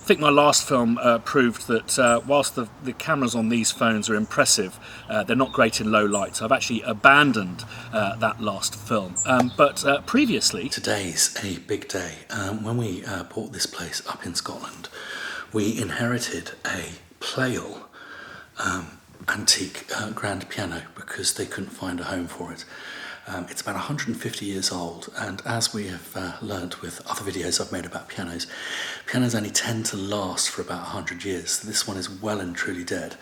think my last film proved that whilst the cameras on these phones are impressive, they're not great in low light. So I've actually abandoned that last film. But previously... Today's a big day. When we bought this place up in Scotland, we inherited a Pleyel antique grand piano because they couldn't find a home for it. It's about 150 years old, and as we have learnt with other videos I've made about pianos only tend to last for about 100 years. So this one is well and truly dead,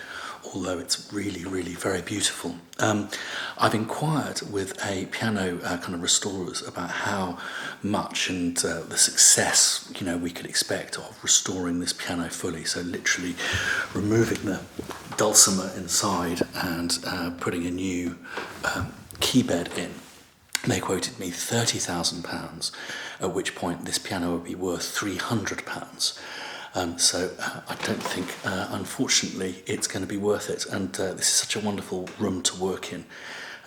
although it's really, really very beautiful. I've inquired with a piano kind of restorers about how much and the success we could expect of restoring this piano fully. So literally removing the dulcimer inside and putting a new key bed in. They quoted me £30,000, at which point this piano would be worth £300. So I don't think, unfortunately, it's going to be worth it. And this is such a wonderful room to work in.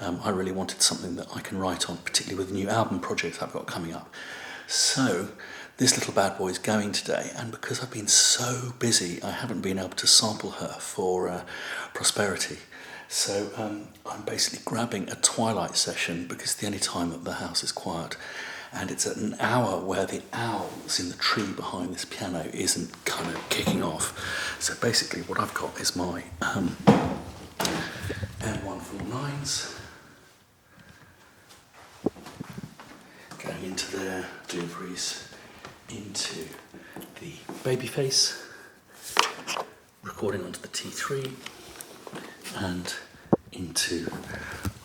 I really wanted something that I can write on, particularly with the new album project I've got coming up. So this little bad boy is going today, and because I've been so busy, I haven't been able to sample her for Prosperity. So I'm basically grabbing a twilight session because it's the only time that the house is quiet, and it's at an hour where the owls in the tree behind this piano isn't kind of kicking off. So basically what I've got is my M149s going into there, deliveries into the Babyface, recording onto the T3 and into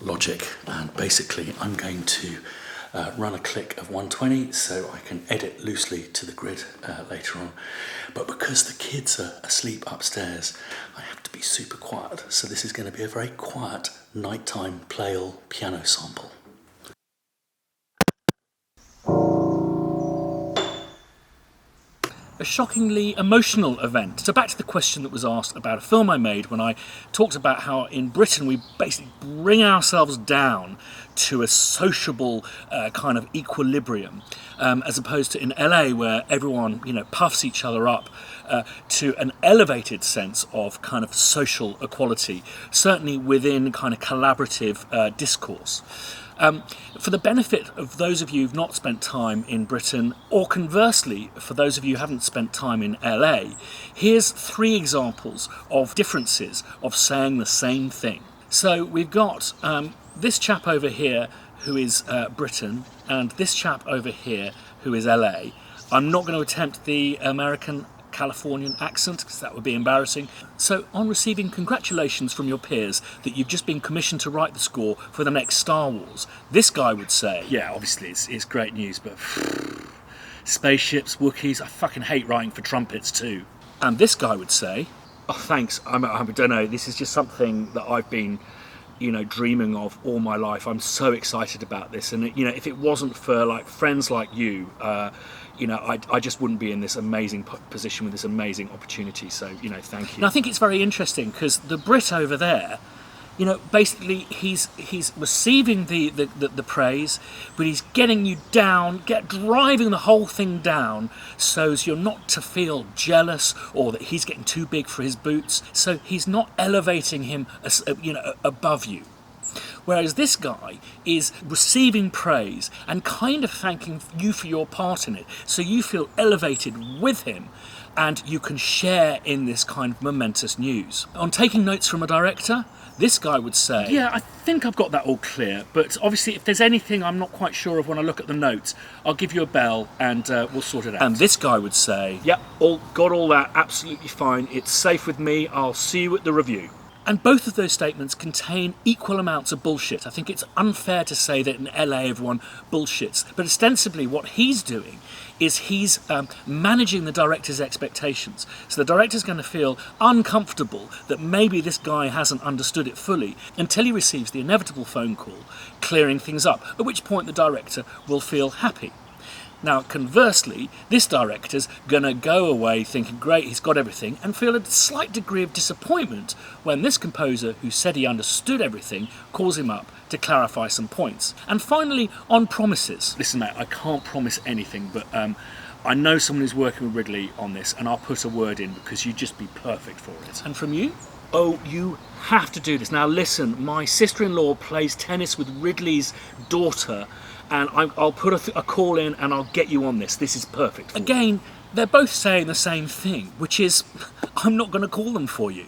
Logic, and basically I'm going to run a click of 120 so I can edit loosely to the grid later on. But because the kids are asleep upstairs, I have to be super quiet, so this is going to be a very quiet nighttime Pleyel piano sample. A shockingly emotional event. So back to the question that was asked about a film I made when I talked about how in Britain we basically bring ourselves down to a sociable kind of equilibrium, as opposed to in LA where everyone puffs each other up to an elevated sense of kind of social equality, certainly within kind of collaborative discourse. For the benefit of those of you who've not spent time in Britain, or conversely, for those of you who haven't spent time in LA, here's 3 examples of differences of saying the same thing. So we've got this chap over here who is Britain, and this chap over here who is LA. I'm not going to attempt the American Californian accent because that would be embarrassing. So on receiving congratulations from your peers that you've just been commissioned to write the score for the next Star Wars, this guy would say, yeah, obviously it's great news, but spaceships, Wookiees, I fucking hate writing for trumpets too. And this guy would say, oh thanks, I don't know, this is just something that I've been dreaming of all my life. I'm so excited about this, and if it wasn't for like friends like you, I just wouldn't be in this amazing position with this amazing opportunity. So, thank you. And I think it's very interesting because the Brit over there, basically he's receiving the praise, but he's getting you down, driving the whole thing down so as you're not to feel jealous or that he's getting too big for his boots. So he's not elevating him, above you. Whereas this guy is receiving praise and kind of thanking you for your part in it. So you feel elevated with him and you can share in this kind of momentous news. On taking notes from a director, this guy would say, yeah, I think I've got that all clear, but obviously if there's anything I'm not quite sure of when I look at the notes, I'll give you a bell and we'll sort it out. And this guy would say, yep, got all that, absolutely fine, it's safe with me, I'll see you at the review. And both of those statements contain equal amounts of bullshit. I think it's unfair to say that in LA everyone bullshits. But ostensibly what he's doing is he's managing the director's expectations. So the director's going to feel uncomfortable that maybe this guy hasn't understood it fully until he receives the inevitable phone call clearing things up, at which point the director will feel happy. Now, conversely, this director's going to go away thinking, great, he's got everything, and feel a slight degree of disappointment when this composer, who said he understood everything, calls him up to clarify some points. And finally, on promises. Listen, mate, I can't promise anything, but I know someone who's working with Ridley on this, and I'll put a word in because you'd just be perfect for it. And from you? Oh, you have to do this. Now listen, my sister-in-law plays tennis with Ridley's daughter, and I'll put a call in and I'll get you on this. This is perfect. Again, they're both saying the same thing, which is, I'm not going to call them for you.